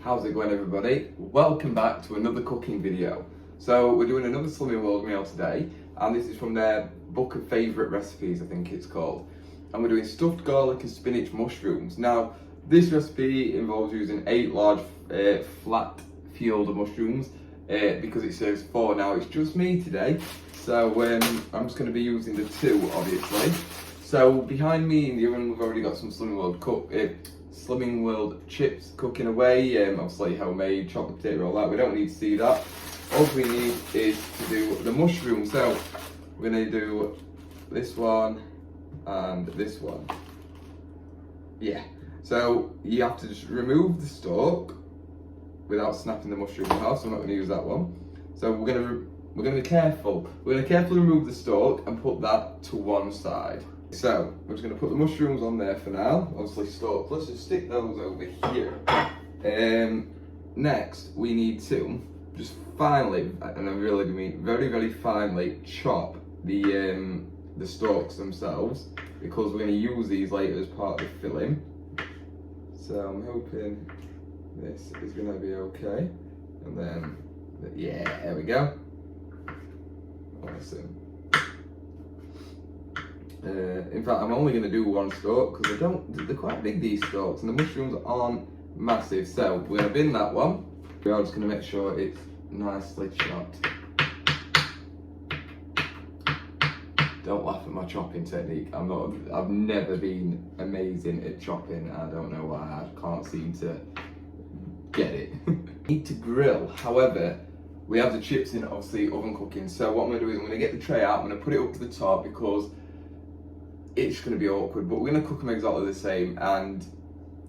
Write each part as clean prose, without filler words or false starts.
How's it going, everybody? Welcome back to another cooking video. So we're doing another Slimming World meal today, and this is from their book of favourite recipes, I think it's called. And we're doing stuffed garlic and spinach mushrooms. Now, this recipe involves using 8 large flat field mushrooms because it serves 4. Now, it's just me today, so I'm just going to be using the 2, obviously. So behind me in the oven, we've already got some Slimming World chips cooking away, obviously homemade, chocolate potato, all that. We don't need to see that. All we need is to do the mushroom. So we're going to do this one and this one. Yeah. So you have to just remove the stalk without snapping the mushroom off. So I'm not going to use that one. So we're going to be careful. We're going to carefully remove the stalk and put that to one side. So we're just going to put the mushrooms on there for now. Obviously stalk. Let's just stick those over here. Next, we need to just finely, and I really do mean very, very finely, chop the stalks themselves, because we're going to use these later as part of the filling. So I'm hoping this is going to be okay. And then, yeah, there we go. Awesome. In fact, I'm only going to do one stalk because they're quite big, these stalks, and the mushrooms aren't massive. So we're going to bin that one. We are just going to make sure it's nicely chopped. Don't laugh at my chopping technique. I've never been amazing at chopping. I don't know why. I can't seem to get it. Need to grill. However, we have the chips in, obviously, oven cooking. So what I'm going to do is I'm going to get the tray out. I'm going to put it up to the top because it's going to be awkward, but we're going to cook them exactly the same and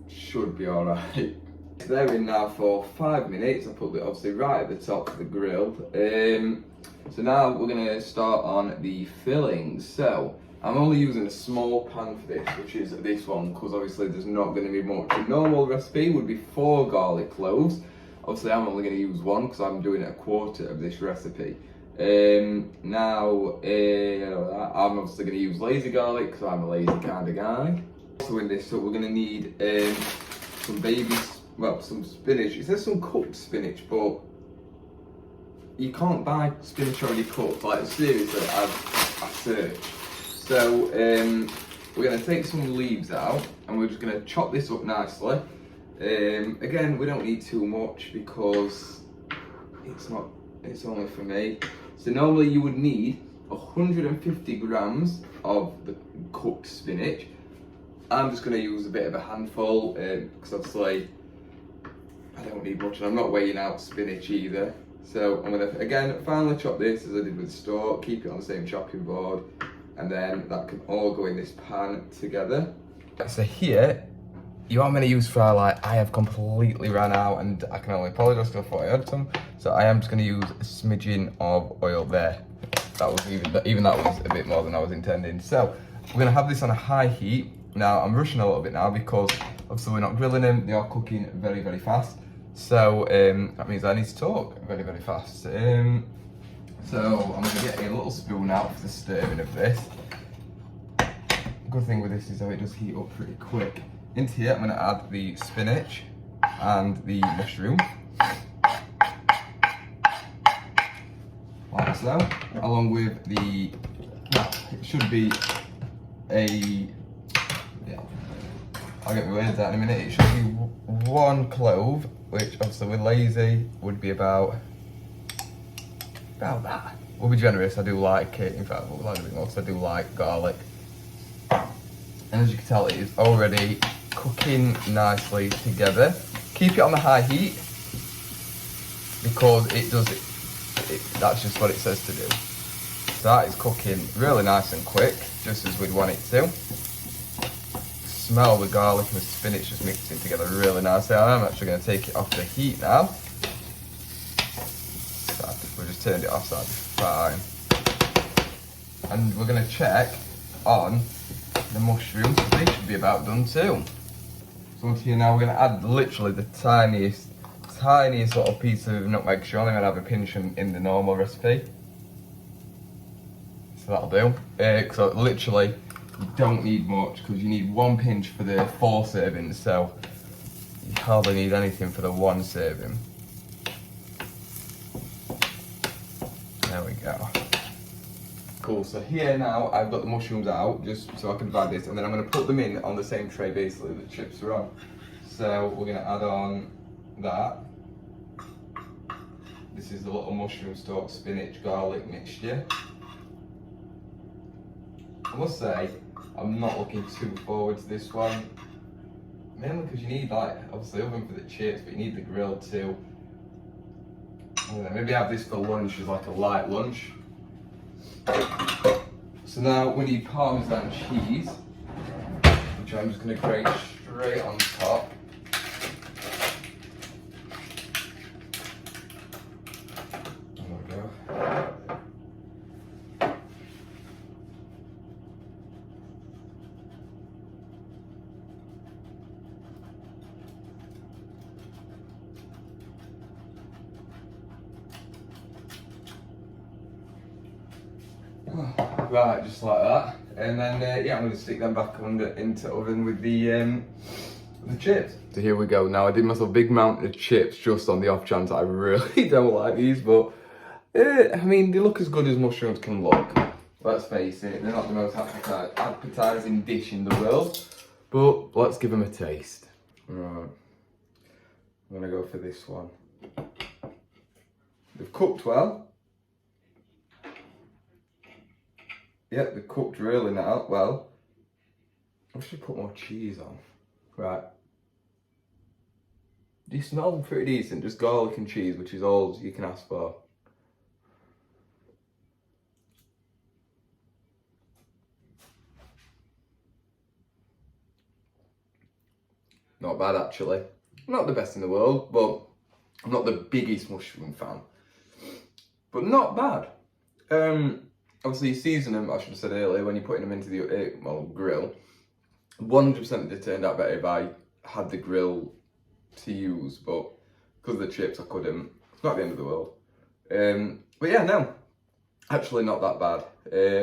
should be alright. They're in now for 5 minutes. I put it obviously right at the top of the grill. So now we're going to start on the fillings. So I'm only using a small pan for this, which is this one, because obviously there's not going to be much. A normal recipe would be 4 garlic cloves. Obviously I'm only going to use 1 because I'm doing a quarter of this recipe. Now, I'm obviously going to use lazy garlic because I'm a lazy kind of guy. Also in this, so we're going to need some spinach. It says some cooked spinach, but you can't buy spinach already cooked. Like, seriously, I've searched. So we're going to take some leaves out and we're just going to chop this up nicely. Again, we don't need too much because it's only for me. So normally you would need 150 grams of the cooked spinach. I'm just going to use a bit of a handful because obviously I don't need much and I'm not weighing out spinach either. So I'm going to, again, finely chop this as I did with stalk, keep it on the same chopping board, and then that can all go in this pan together. So here, you are going to use fry light. I have completely ran out and I can only apologise because I thought I had some. So I am just going to use a smidgen of oil there. That was even that was a bit more than I was intending. So we're going to have this on a high heat. Now I'm rushing a little bit now because obviously we're not grilling them. They are cooking very, very fast. So that means I need to talk very, very fast. So I'm going to get a little spoon out for the stirring of this. Good thing with this is that it does heat up pretty quick. Into here, I'm going to add the spinach and the mushroom, like so, along with the, it should be I'll get my words out in a minute, it should be 1 clove, which obviously with lazy would be about that. We'll be generous, I do like it, in fact we'll like a bit more because I do like garlic. And as you can tell, it is already cooking nicely together. Keep it on the high heat because that's just what it says to do. So that is cooking really nice and quick, just as we'd want it to. Smell the garlic and the spinach just mixing together really nicely. I'm actually going to take it off the heat now. So we've just turned it off, so that'll be fine. And we're going to check on the mushrooms, they should be about done too. So onto here now, we're going to add literally the tiniest little piece of nutmeg. You're only going to have a pinch in the normal recipe. So that'll do. So literally, you don't need much because you need 1 pinch for the 4 servings. So hardly need anything for the one serving. There we go. Cool, so here now I've got the mushrooms out just so I can divide this, and then I'm going to put them in on the same tray basically that the chips are on. So we're going to add on that. This is the little mushroom stock, spinach, garlic mixture. I must say, I'm not looking too forward to this one. Mainly because you need, like, obviously oven for the chips, but you need the grill too. Maybe have this for lunch as like a light lunch. So now we need Parmesan cheese, which I'm just going to grate straight on top. There we go. Right, just like that, and then yeah, I'm going to stick them back into oven with the chips. So here we go. Now I did myself a big amount of chips just on the off chance that I really don't like these, but I mean they look as good as mushrooms can look. Let's face it, they're not the most appetizing dish in the world, but let's give them a taste. Right, I'm going to go for this one. They've cooked well. Yep, they're cooked really now. Well, I should put more cheese on. Right. Do you smell them pretty decent? Just garlic and cheese, which is all you can ask for. Not bad actually. Not the best in the world, but I'm not the biggest mushroom fan. But not bad. Obviously you season them, I should have said earlier, when you're putting them into the grill. 100% they turned out better if I had the grill to use, but because of the chips I couldn't. It's not the end of the world. But yeah, no, actually not that bad.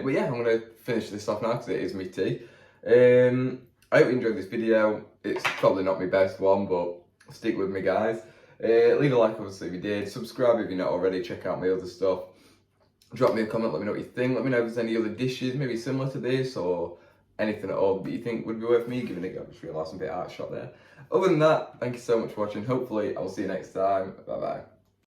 But yeah, I'm going to finish this off now because it is my tea. I hope you enjoyed this video. It's probably not my best one, but stick with me guys. Leave a like obviously if you did. Subscribe if you're not already. Check out my other stuff. Drop me a comment, let me know what you think. Let me know if there's any other dishes maybe similar to this or anything at all that you think would be worth me giving it a go. I just realised I'm a bit out of shot there. Other than that, thank you so much for watching. Hopefully I'll see you next time. Bye bye.